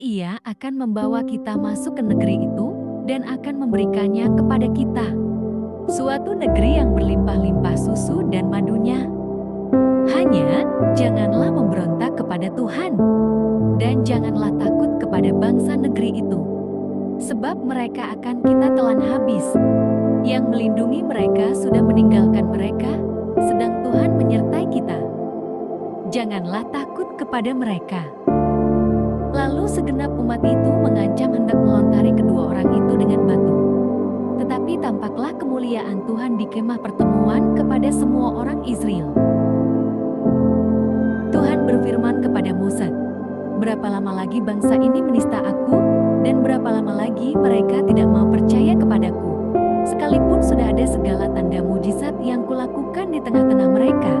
Ia akan membawa kita masuk ke negeri itu dan akan memberikannya kepada kita. Suatu negeri yang berlimpah-limpah susu dan madunya. Hanya janganlah memberontak kepada Tuhan dan janganlah takut kepada bangsa negeri itu. Sebab mereka akan kita telan habis. Yang melindungi mereka sudah meninggalkan mereka, sedang Tuhan menyertai kita. Janganlah takut kepada mereka. Lalu segenap umat itu mengancam hendak melontari kedua orang itu dengan batu. Tetapi tampaklah kemuliaan Tuhan di kemah pertemuan kepada semua orang Israel. Tuhan berfirman kepada Musa, "Berapa lama lagi bangsa ini menista aku, dan berapa lama lagi mereka tidak mau percaya kepadaku? Sekalipun sudah ada segala tanda mujizat yang kulakukan di tengah-tengah mereka.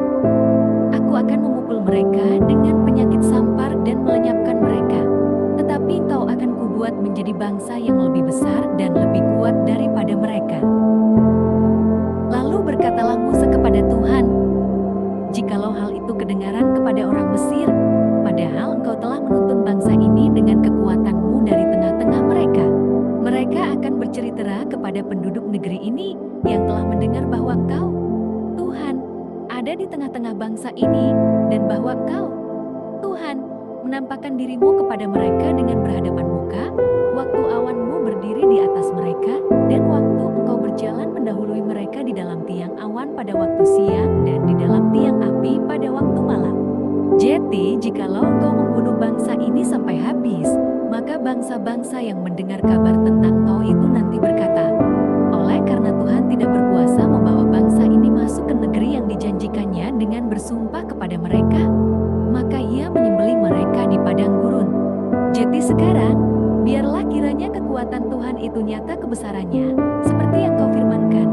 Aku akan memukul mereka dengan penyakit sampar dan melenyapkan mereka. Tetapi engkau akan kubuat menjadi bangsa yang lebih besar dan lebih kuat daripada mereka." Lalu berkatalah Musa kepada Tuhan, "Jikalau hal itu kedengaran kepada orang Mesir, padahal engkau telah menuntun bangsa ini dengan kekuatan-Mu dari tengah-tengah mereka, mereka akan bercerita kepada penduduk negeri ini yang telah mendengar bahwa Engkau, Tuhan, ada di tengah-tengah bangsa ini, dan bahwa Engkau, Tuhan, menampakkan diri-Mu kepada mereka dengan berhadapan muka, waktu awan-Mu berdiri di atas mereka, dan waktu Engkau berjalan mendahului mereka di dalam tiang awan pada waktu siang dan di dalam tiang api pada waktu malam. Jadi, jikalau Engkau membunuh bangsa ini sampai habis, maka bangsa-bangsa yang mendengar kabar tentang Engkau itu nanti berkata, 'Oleh karena Tuhan tidak berkuasa membawa bangsa ini masuk ke negeri yang dijanjikannya dengan bersumpah kepada mereka, maka Ia menyembelih mereka di padang gurun.' Jadi sekarang, biarlah kiranya kekuatan Tuhan itu nyata kebesarannya, seperti yang Kau firmankan.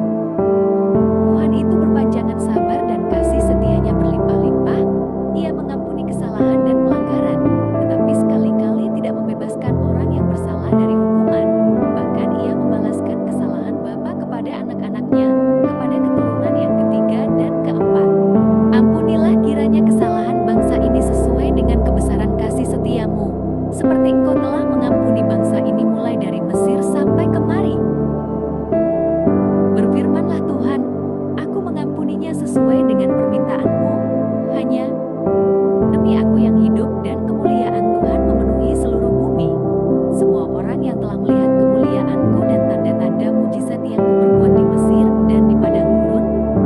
Tuhan itu berpanjangan sabar dan kasih setianya berlimpah-limpah. Ia mengampuni kesalahan dan pelanggaran, tetapi sekali-kali tidak membebaskan orang yang bersalah dari hukuman. Bahkan Ia membalaskan kesalahan bapa kepada anak-anaknya, kepada keturunan yang ketiga dan keempat. Ampunilah kiranya kesalahan bangsa ini sesuai dengan kebesaran kasih setia-Mu, seperti Engkau telah mengampuni bangsa ini mulai dari Mesir sampai kemari." Berfirmanlah Tuhan, "Aku mengampuninya sesuai dengan permintaan-Mu, hanya demi Aku yang hidup dan kemuliaan Tuhan memenuhi seluruh bumi. Semua orang yang telah melihat kemuliaan-Ku dan tanda-tanda mujizat yang Kuperbuat di Mesir dan di padang gurun,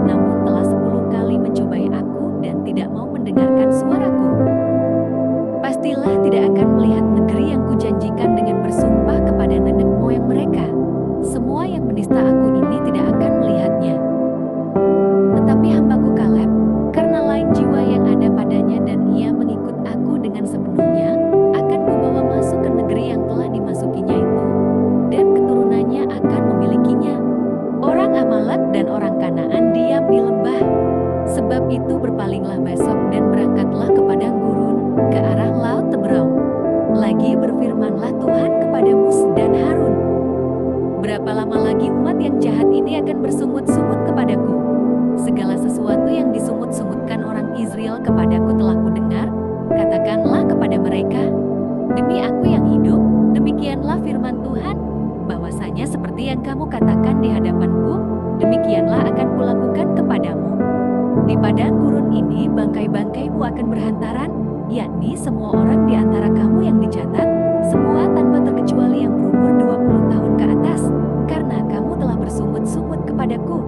namun telah 10 kali mencobai Aku dan tidak mau mendengarkan suara-Ku, pastilah tidak akan melihat negeri yang Kujanjikan dengan bersumpah kepada nenek moyang mereka. Semua yang menista Aku ini tidak akan melihatnya. Tetapi hamba-Ku Kaleb, karena lain jiwa yang ada padanya dan ia mengikut Aku dengan sepenuhnya, akan Kubawa masuk ke negeri yang telah dimasukinya itu, dan keturunannya akan memilikinya. Orang Amalek dan orang Kanaan diam di lembah. Sebab itu berpalinglah besok dan berangkatlah ke padang gurun, ke arah laut Teberau. Lagi berfirmanlah Tuhan kepada Musa dan Harun, "Berapa lama lagi umat yang jahat ini akan bersungut-sungut kepadaku? Segala sesuatu yang disungut-sungutkan orang Israel kepadaku telah Kudengar. Katakanlah kepada mereka, demi Aku yang hidup, demikianlah firman Tuhan, bahwasanya seperti yang kamu katakan di hadapan-Ku, demikianlah akan Kulakukan kepadamu. Di padang gurun ini bangkai-bangkaimu akan berhantaran, yakni semua orang di antara kamu yang dicatat, semua tanpa terkecuali yang berumur 20 tahun ke atas, karena kamu telah bersungut-sungut kepadaku.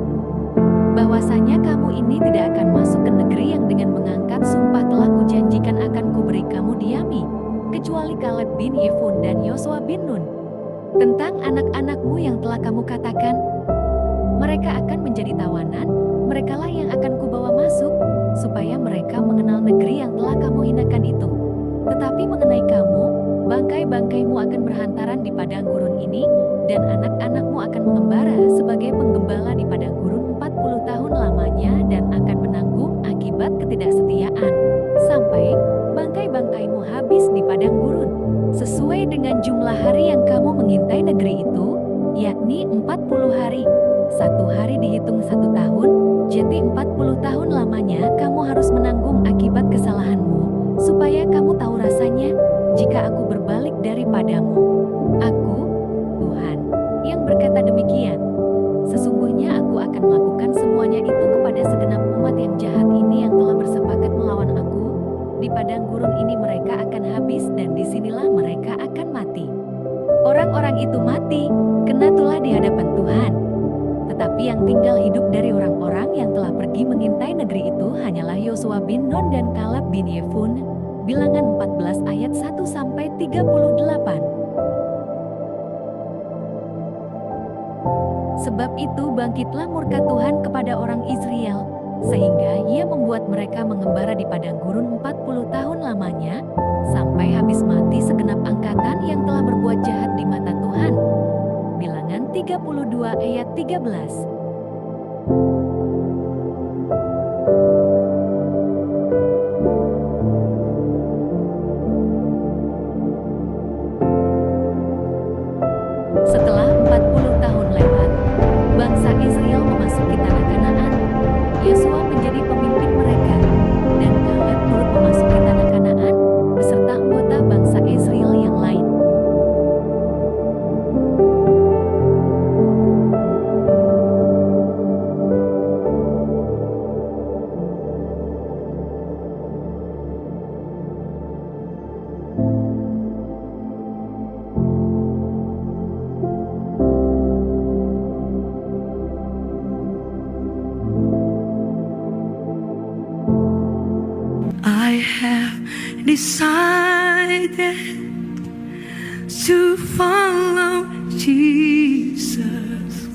Bahwasanya kamu ini tidak akan masuk ke negeri yang dengan mengangkat sumpah telah Kujanjikan akan Kuberi kamu diami, kecuali Kaleb bin Yefun dan Yosua bin Nun. Tentang anak-anakmu yang telah kamu katakan, mereka akan menjadi tawanan, merekalah yang akan Kubawa masuk, supaya mereka mengenal negeri yang telah kamu hinakan itu. Tetapi mengenai kamu, bangkai-bangkaimu akan berhantaran di padang gurun ini, dan anak-anakmu akan mengembara sebagai penggembala di padang gurun 40 tahun lamanya dan akan menanggung akibat ketidaksetiaan, sampai bangkai-bangkaimu habis di padang gurun, sesuai dengan jumlah hari yang kamu mengintai negeri itu, yakni 40 hari. 1 hari dihitung 1 tahun, jadi 40 tahun lamanya kamu harus menanggung akibat kesalahanmu, supaya kamu tahu rasanya, jika Aku berbalik daripadamu. Aku, Tuhan, yang berkata demikian. Sesungguhnya aku akan melakukan semuanya itu kepada segenap umat yang jahat ini yang telah bersepakat melawan aku. Di padang gurun ini mereka akan habis dan disinilah mereka akan mati. Orang-orang itu mati, kena tulah di hadapan Tuhan. Tetapi yang tinggal hidup dari orang-orang yang telah pergi mengintai negeri itu hanyalah Yosua bin Nun dan Kaleb bin Yefun. Bilangan 14 ayat 1-38. Sebab itu bangkitlah murka Tuhan kepada orang Israel, sehingga Ia membuat mereka mengembara di padang gurun 40 tahun lamanya, sampai habis mati segenap angkatan yang telah berbuat jahat di mata Tuhan. Bilangan 32 ayat 13. Setelah 40 tahun lewat, bangsa Israel memasuki tanah Kanaan. Yosua menjadi pemimpin mereka, dan Kaleb turut memasuki tanah Kanaan beserta anggota bangsa Israel yang lain. I have decided to follow Jesus.